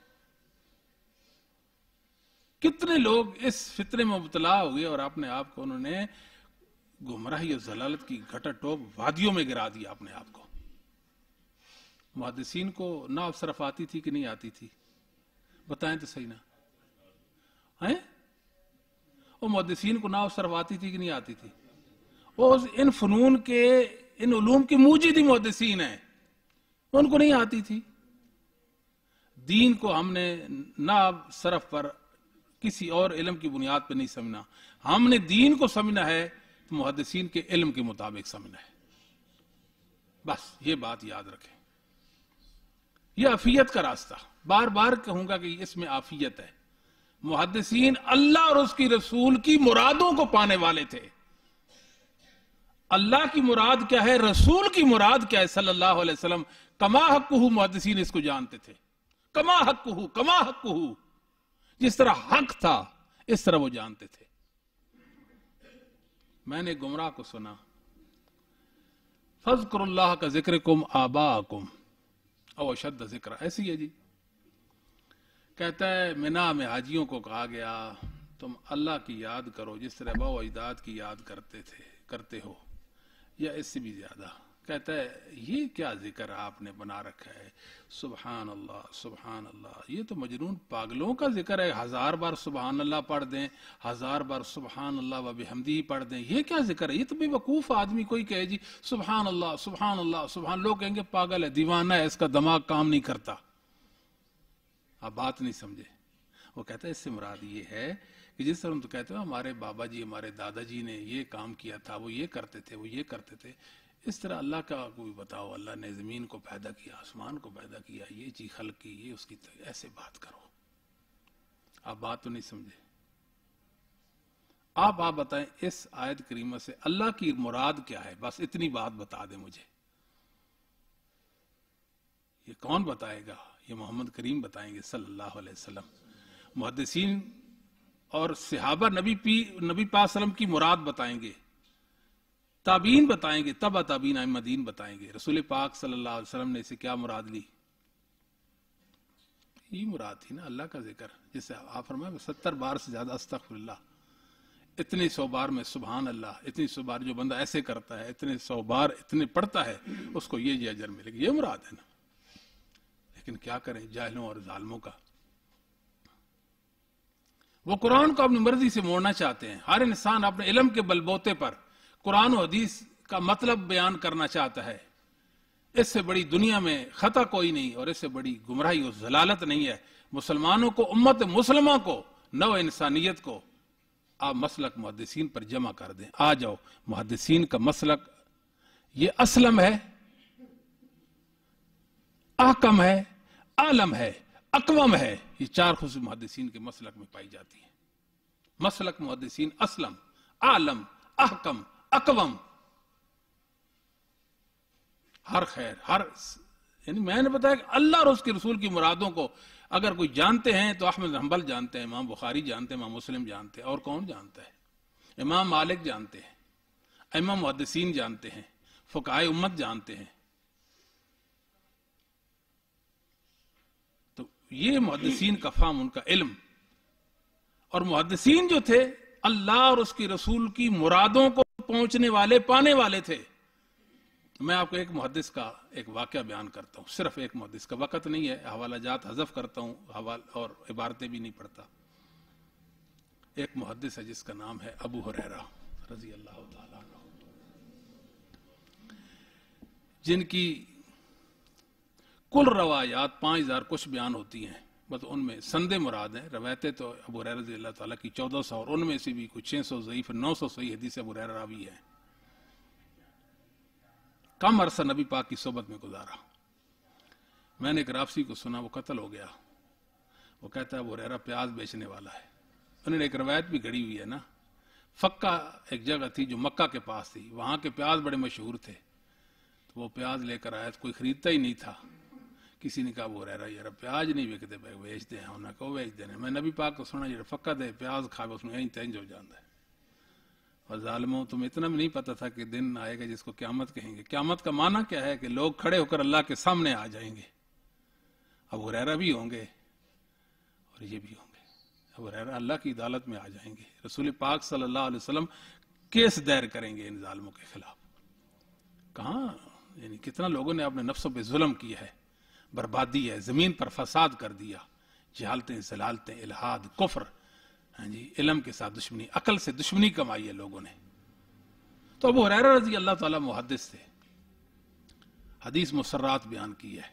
کتنے لوگ اس فتنے میں مبتلا ہوئے اور اپنے آپ کو انہوں نے گمراہی اور ضلالت کی گھٹا ٹوپ وادیوں میں گرا دیا اپنے آپ کو. محدثین کو نحو صرف آتی تھی کہ نہیں آتی تھی؟ بتائیں تو صحیح نا. وہ محدثین کو نحو صرف آتی تھی کہ نہیں آتی تھی؟ وہ ان فنون کے، ان علوم کے موجد ہی محدثین ہیں، ان کو نہیں آتی تھی. دین کو ہم نے نحو صرف پر، کسی اور علم کی بنیاد پہ نہیں سمجھنا. ہم نے دین کو سمجھنا ہے تو محدثین کے علم کے مطابق سمجھنا ہے. بس یہ بات یاد رکھیں. یہ عافیت کا راستہ، بار بار کہوں گا کہ اس میں عافیت ہے. محدثین اللہ اور اس کی رسول کی مرادوں کو پانے والے تھے. اللہ کی مراد کیا ہے، رسول کی مراد کیا ہے صلی اللہ علیہ وسلم، کما حقہ، محدثین اس کو جانتے تھے. کما حقہ، کما حقہ، جس طرح حق تھا اس طرح وہ جانتے تھے. میں نے گمراہ کو سنا، فَاذْكُرُوا اللَّهَ كَذِكْرِكُمْ آبَاءَكُمْ او اشد ذکر. ایسی ہے جی. کہتا ہے مینا میں حاجیوں کو کہا گیا تم اللہ کی یاد کرو جس طرح باو اجداد کی یاد کرتے ہو، یا اس سے بھی زیادہ. کہتا ہے یہ کیا ذکر آپ نے بنا رکھا ہے، سبحان اللہ سبحان اللہ. یہ تو مجنون پاگلوں کا ذکر ہے. 1000 بار سبحان اللہ پڑھ دیں، 1000 بار سبحان اللہ و بحمدہ پڑھ دیں، یہ کیا ذکر ہے؟ یہ تو بے وقوف آدمی کوئی کہے جی سبحان اللہ سبحان اللہ سبحان، لوگ کہیں گے پاگل ہے، دیوانہ ہے، اس کا دماغ کام نہیں کرتا. آپ بات نہیں سمجھے. وہ کہتا ہے اس سے مراد یہ ہے کہ جس طرح ہم تو کہتے ہیں ہمارے بابا جی، ہمارے دادا جی نے یہ کام کیا تھا، وہ یہ کرتے تھے، وہ یہ کرتے تھے، اس طرح اللہ کا کوئی بتاؤ، اللہ نے زمین کو پیدا کیا، آسمان کو پیدا کیا، یہ چیز خلق کی، یہ اس کی، ایسے بات کرو. آپ بات تو نہیں سمجھے. آپ بتائیں اس آیت کریمہ سے اللہ کی مراد کیا ہے؟ بس اتنی بات بتا دیں مجھے. یہ کون بتائے گا؟ یہ محمد کریم بتائیں گے صلی اللہ علیہ وسلم. محدثین اور صحابہ نبی پاک صلی اللہ علیہ وسلم کی مراد بتائیں گے، تابعین بتائیں گے، تبع تابعین، ائمہ دین بتائیں گے. رسول پاک صلی اللہ علیہ وسلم نے اسے کیا مراد لی؟ یہ مراد تھی نا اللہ کا ذکر. جیسے آپ فرمائے 70 بار سے زیادہ استغفر اللہ. اتنی 100 بار میں سبحان اللہ، اتنی 100 بار جو بندہ ایسے کرتا ہے، اتنے 100 بار اتنے پڑھتا ہے، اس کو یہ اجر ملے گا، یہ مراد ہے نا۔ لیکن کیا کریں جاہلوں اور ظالموں کا، وہ قرآن کو اپنی مرضی سے موڑنا چاہتے ہیں۔ ہر انسان اپنے علم کے بل بوتے پر قرآن و حدیث کا مطلب بیان کرنا چاہتا ہے۔ اس سے بڑی دنیا میں خطا کوئی نہیں، اور اس سے بڑی گمراہی اور ضلالت نہیں ہے۔ مسلمانوں کو، امت مسلمہ کو، نو انسانیت کو آپ مسلک محدثین پر جمع کر دیں۔ آ جاؤ، محدثین کا مسلک یہ اسلم ہے، احکم ہے، عالم ہے، اقوم ہے۔ یہ 4 خصوص محدثین کے مسلک میں پائی جاتی ہیں۔ مسلک محدثین اسلم، عالم، احکم، اقوم۔ ہر خیر، یعنی میں نے بتایا کہ اللہ اور اس کے رسول کی مرادوں کو اگر کوئی جانتے ہیں تو احمد بن حنبل جانتے ہیں، امام بخاری جانتے ہیں، امام مسلم جانتے ہیں، اور کون جانتا ہے؟ امام مالک جانتے ہیں، امام محدثین جانتے ہیں، فقہائے امت جانتے ہیں۔ تو یہ محدثین کا فہم، ان کا علم، اور محدثین جو تھے اللہ اور اس کی رسول کی مرادوں کو پہنچنے والے، پانے والے تھے۔ میں آپ کو ایک محدث کا ایک واقعہ بیان کرتا ہوں، صرف ایک محدث کا، وقت نہیں ہے، حوالہ جات حذف کرتا ہوں، اور عبارتیں بھی نہیں پڑھتا۔ ایک محدث ہے جس کا نام ہے ابو ہریرہ رضی اللہ تعالیٰ عنہ، جن کی کل روایات 5000 کچھ بیان ہوتی ہیں، بس ان میں سندیں مراد ہیں۔ روایتیں تو ابو ہریرہ رضی اللہ تعالیٰ کی 1400، اور ان میں سے بھی کچھ 600 ضعیف، 900 صحیح حدیث ابو ہریرہ راوی ہیں۔ کم عرصہ نبی پاک کی صحبت میں گزارا۔ میں نے ایک رافسی کو سنا، وہ قتل ہو گیا۔ وہ کہتا ہے ابو ہریرہ پیاز بیچنے والا ہے۔ انہوں نے ایک روایت بھی گھڑی ہوئی ہے نا، فقہ ایک جگہ تھی جو مکہ کے پاس تھی، وہاں کے پیاز بڑے مشہور تھے، تو وہ پیاز لے کر آیا، تو کوئی خریدتا ہی نہیں تھا۔ کسی نے کہا ابو ہریرہ یار پیاز نہیں بکتے، بیچتے ہیں، انہوں نے کہا بیچ دینے۔ میں نبی پاک کو سنا یہ فقہ دے پیاز کھا، اس میں یہیں تینج ہو جاتا ہے۔ اور ظالموں، تمہیں اتنا بھی نہیں پتا تھا کہ دن آئے گا جس کو قیامت کہیں گے۔ قیامت کا معنی کیا ہے؟ کہ لوگ کھڑے ہو کر اللہ کے سامنے آ جائیں گے۔ ابو ہریرہ بھی ہوں گے اور یہ بھی ہوں گے۔ ابو ہریرہ اللہ کی عدالت میں آ جائیں گے۔ رسول پاک صلی اللہ علیہ وسلم کیس دائر کریں گے ان ظالموں کے خلاف۔ کہاں، یعنی کتنا لوگوں نے اپنے نفسوں پہ ظلم کیا ہے، بربادی ہے، زمین پر فساد کر دیا، جہالتیں، ضلالتیں، الحاد، کفر، ہاں جی، علم کے ساتھ دشمنی، عقل سے دشمنی کمائی ہے لوگوں نے۔ تو ابو ہریرہ رضی اللہ تعالیٰ محدث تھے، حدیث مسرات بیان کی ہے۔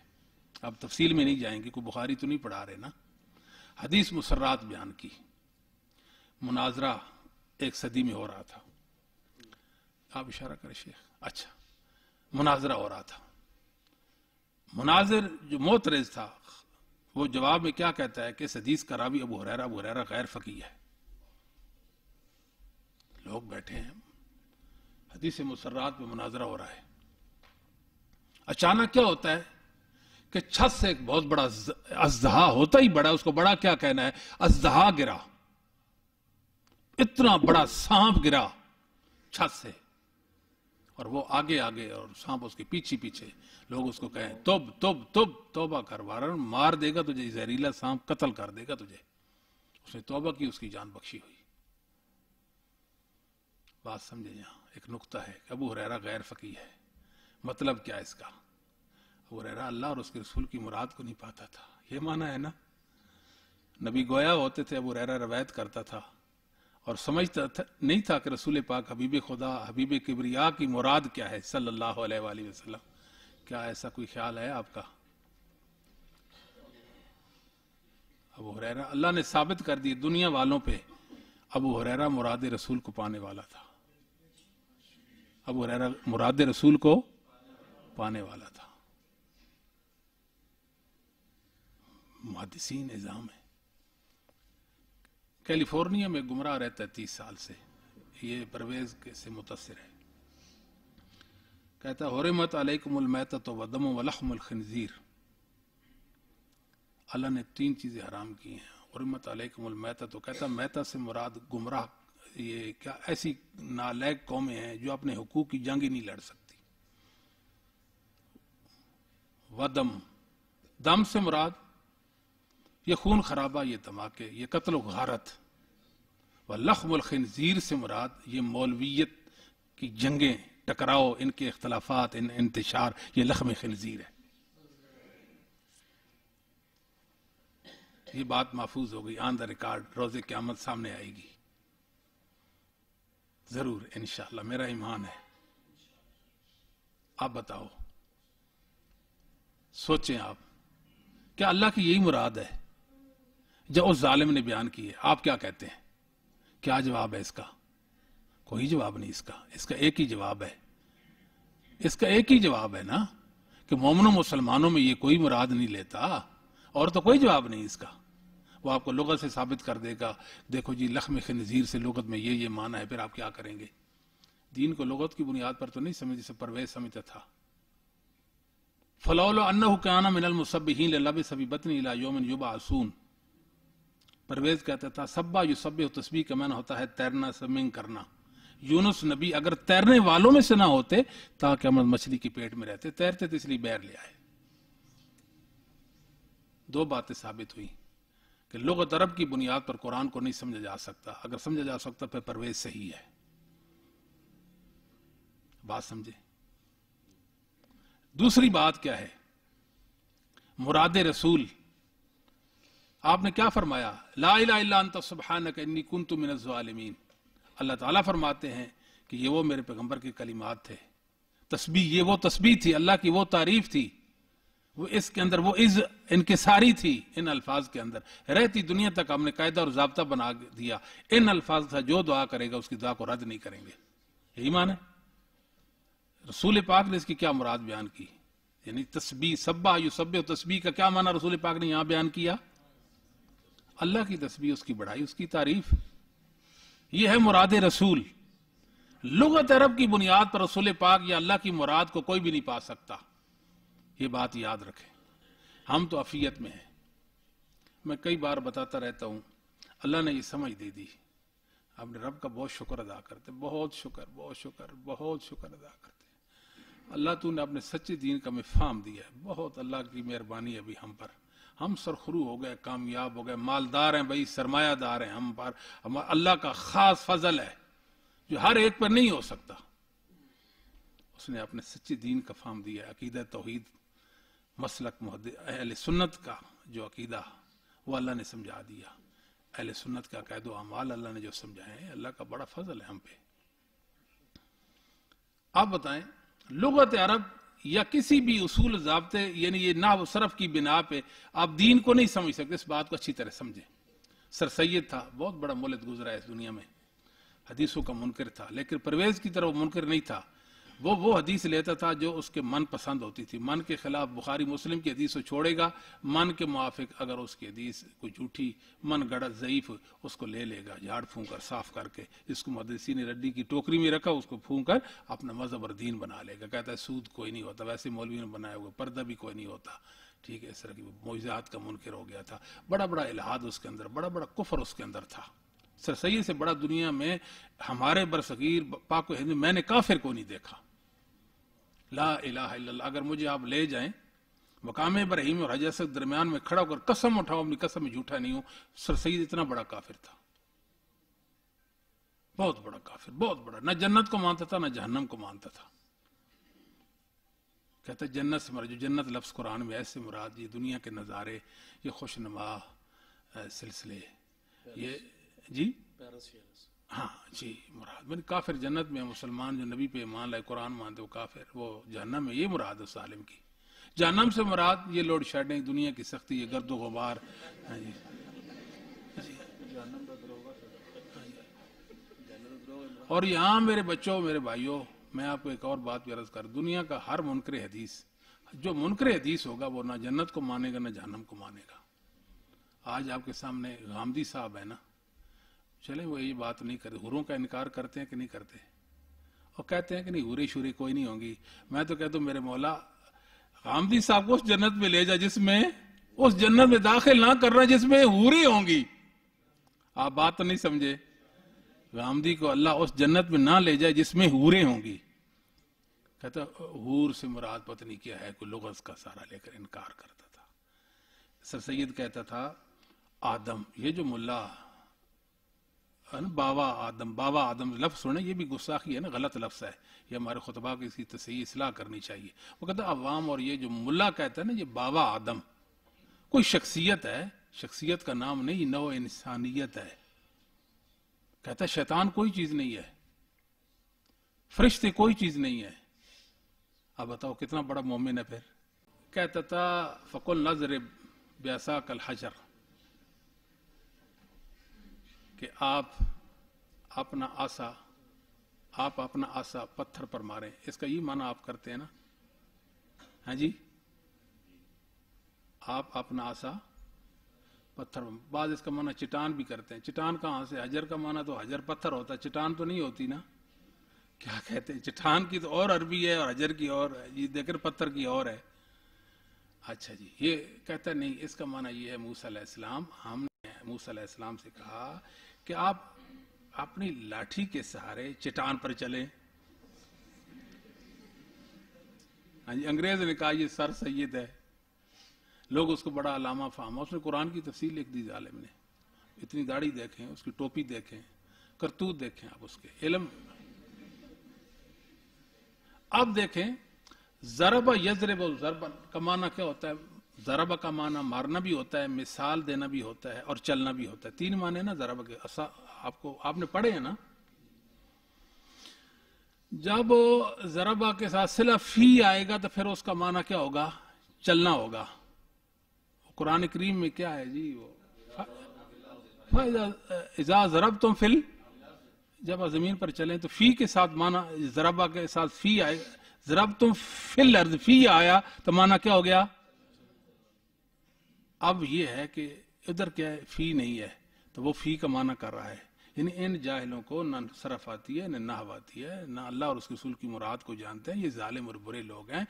اب تفصیل میں نہیں جائیں گے، کوئی بخاری تو نہیں پڑھا رہے نا۔ حدیث مسرات بیان کی۔ مناظرہ 1 صدی میں ہو رہا تھا۔ آپ اشارہ کریں شیخ۔ اچھا، مناظرہ ہو رہا تھا۔ مناظر جو معترض تھا، وہ جواب میں کیا کہتا ہے کہ اس حدیث کا راوی ابو ہریرہ غیر فقیہ ہے۔ لوگ بیٹھے ہیں، حدیث مسرات میں مناظرہ ہو رہا ہے۔ اچانک کیا ہوتا ہے کہ چھت سے ایک بہت بڑا اژدہا، ہوتا ہی بڑا، اس کو بڑا کیا کہنا ہے، اژدہا گرا، اتنا بڑا سانپ گرا چھت سے، اور وہ آگے آگے اور سانپ اس کے پیچھے پیچھے۔ لوگ اس کو کہیں توبہ کر، وارن مار دے گا تجھے، زہریلا سانپ قتل کر دے گا تجھے۔ اس نے توبہ کی، اس کی جان بخشی ہوئی۔ بات سمجھے؟ یہاں ایک نقطہ ہے کہ ابو ہریرہ غیر فقیہ ہے۔ مطلب کیا اس کا؟ ابو ہریرہ اللہ اور اس کے رسول کی مراد کو نہیں پاتا تھا، یہ معنی ہے نا۔ نبی گویا ہوتے تھے، ابو ہریرہ روایت کرتا تھا اور سمجھتا نہیں تھا کہ رسول پاک حبیب خدا، حبیب کبریا کی مراد کیا ہے صلی اللہ علیہ وآلہ وسلم۔ کیا ایسا کوئی خیال ہے آپ کا؟ ابو ہریرہ اللہ نے ثابت کر دی دنیا والوں پہ، ابو ہریرہ مراد رسول کو پانے والا تھا۔ ابو ہریرہ مراد رسول کو پانے والا تھا۔ محدثین نظام ہے۔ کیلیفورنیا میں گمراہ رہتا ہے 30 سال سے، یہ پرویز سے متاثر ہے۔ کہتا حرمت علیکم المیتۃ والدم ولحم الخنزیر۔ اللہ نے 3 چیزیں حرام کی ہیں۔ حرمت علیکم المیتۃ، تو کہتا میتہ سے مراد گمراہ، یہ کیا ایسی نالائق قومیں ہیں جو اپنے حقوق کی جنگ ہی نہیں لڑ سکتی۔ ودم، دم سے مراد یہ خون خرابہ، یہ دھماکے، یہ قتل و غارت۔ لخم الخنزیر سے مراد یہ مولویت کی جنگیں، ٹکراؤ، ان کے اختلافات، ان انتشار، یہ لخم خنزیر ہے. یہ بات محفوظ ہو گئی، آن دا ریکارڈ، روز قیامت سامنے آئے گی ضرور انشاءاللہ، میرا ایمان ہے. آپ بتاؤ، سوچیں آپ، کیا اللہ کی یہی مراد ہے جو اس ظالم نے بیان کی ہے؟ آپ کیا کہتے ہیں؟ کیا جواب ہے اس کا؟ کوئی جواب نہیں اس کا. اس کا ایک ہی جواب ہے، اس کا ایک ہی جواب ہے نا کہ مومنوں مسلمانوں میں یہ کوئی مراد نہیں لیتا، اور تو کوئی جواب نہیں اس کا. وہ آپ کو لغت سے ثابت کر دے گا، دیکھو جی لخم خنزیر سے لغت میں یہ معنی ہے، پھر آپ کیا کریں گے؟ دین کو لغت کی بنیاد پر تو نہیں سمجھ جسے پرویز سمجھتا تھا. فلولا انہ کان من المسبحین للبث فی بطنہ الی یوم یبعثون. پرویز کہتا تھا سبا یسبح، تسبیح کا معنی ہوتا ہے تیرنا، سوئمنگ کرنا. یونس نبی اگر تیرنے والوں میں سے نہ ہوتے تاکہ ہم مچھلی کے پیٹ میں رہتے، تیرتے تو اس لیے بیر لے آئے. دو باتیں ثابت ہوئی کہ لغت عرب کی بنیاد پر قرآن کو نہیں سمجھا جا سکتا. اگر سمجھا جا سکتا پھر پرویز صحیح ہے. بات سمجھے؟ دوسری بات کیا ہے؟ مراد رسول. آپ نے کیا فرمایا؟ لا الہ الا انت سبحانک انی کنت من الظالمین. اللہ تعالیٰ فرماتے ہیں کہ یہ وہ میرے پیغمبر کے کلمات تھے. تسبیح، یہ وہ تسبیح تھی، اللہ کی وہ تعریف تھی، وہ اس کے اندر وہ انکساری تھی. ان الفاظ کے اندر رہتی دنیا تک ہم نے قاعدہ اور ضابطہ بنا دیا، ان الفاظ تھا جو دعا کرے گا اس کی دعا کو رد نہیں کریں گے. یہی معنی ہے. رسول پاک نے اس کی کیا مراد بیان کی؟ یعنی تسبیح، سبح یسبح، تسبیح کا کیا معنی رسول پاک نے یہاں بیان کیا؟ اللہ کی تسبیح، اس کی بڑائی، اس کی تعریف. یہ ہے مراد رسول. لغت عرب کی بنیاد پر رسول پاک یا اللہ کی مراد کو کوئی بھی نہیں پا سکتا. یہ بات یاد رکھیں. ہم تو عفیت میں ہیں. میں کئی بار بتاتا رہتا ہوں، اللہ نے یہ سمجھ دے دی. اپنے رب کا بہت شکر ادا کرتے، بہت شکر، بہت شکر، بہت شکر ادا کرتے. اللہ تو نے اپنے سچے دین کا مفہوم دیا ہے. بہت اللہ کی مہربانی ہے ابھی ہم پر. ہم سرخرو ہو گئے، کامیاب ہو گئے، مالدار ہیں بھائی، سرمایہ دار ہیں ہم پر. اللہ کا خاص فضل ہے جو ہر ایک پر نہیں ہو سکتا. اس نے اپنے سچے دین کا فہم دیا ہے. عقیدہ توحید، مسلک اہل سنت کا جو عقیدہ وہ اللہ نے سمجھا دیا. اہل سنت کا عقائد و اعمال اللہ نے جو سمجھائے ہیں، اللہ کا بڑا فضل ہے ہم پہ. آپ بتائیں، لغت عرب یا کسی بھی اصول ضابطے، یعنی یہ نحو صرف کی بنا پہ آپ دین کو نہیں سمجھ سکتے. اس بات کو اچھی طرح سمجھیں. سر سید تھا، بہت بڑا مولد گزرا ہے اس دنیا میں، حدیثوں کا منکر تھا، لیکن پرویز کی طرح وہ منکر نہیں تھا. وہ حدیث لیتا تھا جو اس کے من پسند ہوتی تھی. من کے خلاف بخاری مسلم کی حدیث کو چھوڑے گا، من کے موافق اگر اس کی حدیث کوئی جھوٹی، من گڑت، ضعیف، اس کو لے لے گا، جھاڑ پھونک کر صاف کر کے. اس کو محدثین نے رڈی کی ٹوکری میں رکھا، اس کو پھونک کر اپنا مذہب اور دین بنا لے گا. کہتا ہے سود کوئی نہیں ہوتا، ویسے مولوی نے بنایا ہوا، پردہ بھی کوئی نہیں ہوتا. ٹھیک ہے، اس طرح کی معجزات کا منکر ہو گیا تھا. بڑا بڑا الہاد اس کے اندر، بڑا بڑا کفر اس کے اندر تھا. سر سید سے بڑا دنیا میں ہمارے برصغیر پاک و ہند میں میں نے کافر کو نہیں دیکھا. لا الہ الا اللہ. اگر مجھے آپ لے جائیں مقام ابراہیم اور حجر اسود درمیان میں کھڑا ہو کر قسم اٹھاؤ، اپنی قسم میں جھوٹا نہیں ہوں، سر سید اتنا بڑا کافر تھا، بہت بڑا کافر، بہت بڑا. نہ جنت کو مانتا تھا، نہ جہنم کو مانتا تھا. کہتا ہے جنت سے مراد، جو جنت لفظ قرآن میں ایسے مراد یہ دنیا کے نظارے، یہ خوشنما سلسلے، یہ جی ہاں جی مراد. میں کافر جنت میں، مسلمان جو نبی پہ ایمان لائے، قرآن مانتے وہ کافر، وہ جہنم میں. یہ مراد اس ظالم کی. جہنم سے مراد یہ لوڈ شیڈنگ، دنیا کی سختی، یہ گرد و غبار. ہاں جی اور یہاں میرے بچوں، میرے بھائیوں، میں آپ کو ایک اور بات بھی عرض کر، دنیا کا ہر منکر حدیث، جو منکر حدیث ہوگا وہ نہ جنت کو مانے گا نہ جہنم کو مانے گا. آج آپ کے سامنے غامدی صاحب ہے نا، چلیں وہ یہ بات نہیں کرتے، حوروں کا انکار کرتے ہیں کہ نہیں کرتے، اور کہتے ہیں کہ نہیں حوریں شوریں کوئی نہیں ہوں گی. میں تو کہتا ہوں میرے مولا، غامدی صاحب کو اس جنت میں لے جا جس میں، اس جنت میں داخل نہ کرنا جس میں حوریں ہوں گی. آپ بات تو نہیں سمجھے. غامدی کو اللہ اس جنت میں نہ لے جائے جس میں حوریں ہوں گی. کہتا حور سے مراد پتہ نہیں کیا ہے، کوئی لغز کا سارا لے کر انکار کرتا تھا. سر سید کہتا تھا آدم، یہ جو ملا بابا آدم لفظ سنے، یہ بھی گستاخی ہے نا، غلط لفظ ہے، یہ ہمارے خطبہ کی اس کی تصحیح اصلاح کرنی چاہیے۔ وہ کہتا ہے عوام، اور یہ جو ملا کہتا ہے نا، یہ بابا آدم کوئی شخصیت ہے، شخصیت کا نام نہیں، نوع انسانیت ہے۔ کہتا ہے شیطان کوئی چیز نہیں ہے، فرشتے کوئی چیز نہیں ہے۔ اب بتاؤ کتنا بڑا مومن ہے پھر۔ کہتا تھا فَقُلْ نَضْرِبْ بِعَصَاكَ الْحَجَرَ، کہ آپ اپنا آسا پتھر پر ماریں۔ اس کا یہ معنی آپ کرتے ہیں نا، ہاں جی، آپ اپنا آسا پتھر، بعض اس کا معنی چٹان بھی کرتے ہیں۔ چٹان کہاں سے؟ حجر کا معنی تو حجر پتھر ہوتا ہے، چٹان تو نہیں ہوتی نا۔ کیا کہتے ہیں، چٹان کی تو اور عربی ہے اور حجر کی اور ہے، یہ دیکھر پتھر کی اور ہے۔ اچھا جی، یہ کہتا ہے نہیں، اس کا معنی یہ ہے موسیٰ علیہ السلام، ہم نے موسیٰ علیہ السلام سے کہا کہ آپ اپنی لاٹھی کے سہارے چٹان پر چلیں۔ ہاں جی، انگریز نے کہا یہ سر سید ہے، لوگ اس کو بڑا علامہ فہما، اس نے قرآن کی تفسیر لکھ دی ظالم نے۔ اتنی داڑھی دیکھیں، اس کی ٹوپی دیکھیں، کرتوت دیکھیں آپ اس کے، علم۔ اب دیکھیں ضرب یضرب، ضرب کا معنی کیا ہوتا ہے؟ ضرب کا معنی مارنا بھی ہوتا ہے، مثال دینا بھی ہوتا ہے، اور چلنا بھی ہوتا ہے۔ تین معنی نا ضرب کے، آپ نے پڑھے ہیں نا۔ جب ضربہ کے ساتھ صلہ فی آئے گا تو پھر اس کا معنی کیا ہوگا؟ چلنا ہوگا۔ قرآن کریم میں کیا ہے جی؟ وہ اذا ضربتم فل، جب آپ زمین پر چلیں تو فی کے ساتھ معنی، ضربہ کے ساتھ فی آئے، ضربتم فی الارض، فی آیا تو معنی کیا ہو گیا؟ اب یہ ہے کہ ادھر کیا ہے؟ فی نہیں ہے، تو وہ فی کا معنی کر رہا ہے۔ یعنی ان جاہلوں کو نہ صرف آتی ہے، نہ نحو آتی ہے، نہ اللہ اور اس کے رسول کی مراد کو جانتے ہیں۔ یہ ظالم اور برے لوگ ہیں۔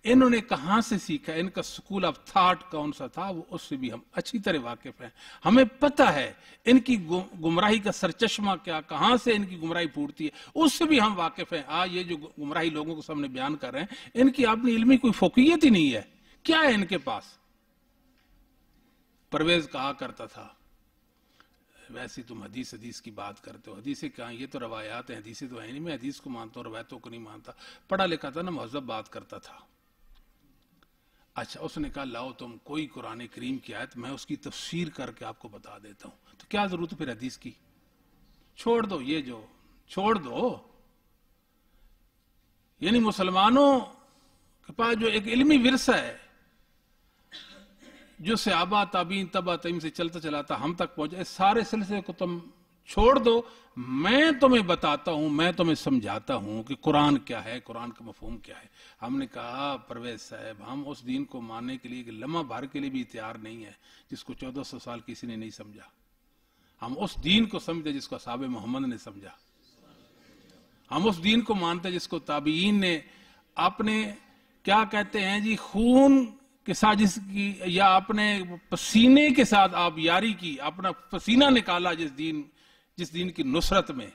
انہوں نے کہاں سے سیکھا؟ ان کا سکول آف تھاٹ کون سا تھا؟ وہ اس سے بھی ہم اچھی طرح واقف ہیں۔ ہمیں پتہ ہے ان کی گمراہی کا سرچشمہ کیا، کہاں سے ان کی گمراہی پھوٹتی ہے، اس سے بھی ہم واقف ہیں۔ یہ جو گمراہی لوگوں کو سامنے بیان کر رہے ہیں، ان کی اپنی علمی کوئی فوقیت ہی نہیں ہے۔ کیا ہے ان کے پاس؟ پرویز کہا کرتا تھا ویسے تم حدیث کی بات کرتے ہو، حدیثیں کہاں؟ یہ تو روایات ہیں، حدیثیں تو ہیں نہیں۔ میں حدیث کو مانتا ہوں، روایتوں کو نہیں مانتا۔ پڑھا لکھا تھا نا، مہذب بات کرتا تھا۔ اچھا، اس نے کہا لاؤ تم کوئی قرآن کریم کی آیت، میں اس کی تفسیر کر کے آپ کو بتا دیتا ہوں۔ تو کیا ضرورت ہے پھر حدیث کی؟ چھوڑ دو، یہ جو چھوڑ دو۔ یعنی مسلمانوں کے پاس جو ایک علمی ورثہ ہے، جو صحابہ تابعین تبع تابعین سے چلتا چلاتا ہم تک پہنچا، اس سارے سلسلے کو تم چھوڑ دو۔ میں تمہیں بتاتا ہوں، میں تمہیں سمجھاتا ہوں کہ قرآن کیا ہے، قرآن کا مفہوم کیا ہے۔ ہم نے کہا پرویز صاحب، ہم اس دین کو ماننے کے لیے کہ لمحہ بھر کے لیے بھی تیار نہیں ہے جس کو 1400 سال کسی نے نہیں سمجھا۔ ہم اس دین کو سمجھتے جس کو اصحاب محمد نے سمجھا۔ ہم اس دین کو مانتے جس کو تابعین نے اپنے کیا کہتے ہیں جی، خون کے ساتھ جس کی، یا اپنے پسینے کے ساتھ آپ یاری کی، اپنا پسینہ نکالا جس دین کی نصرت میں۔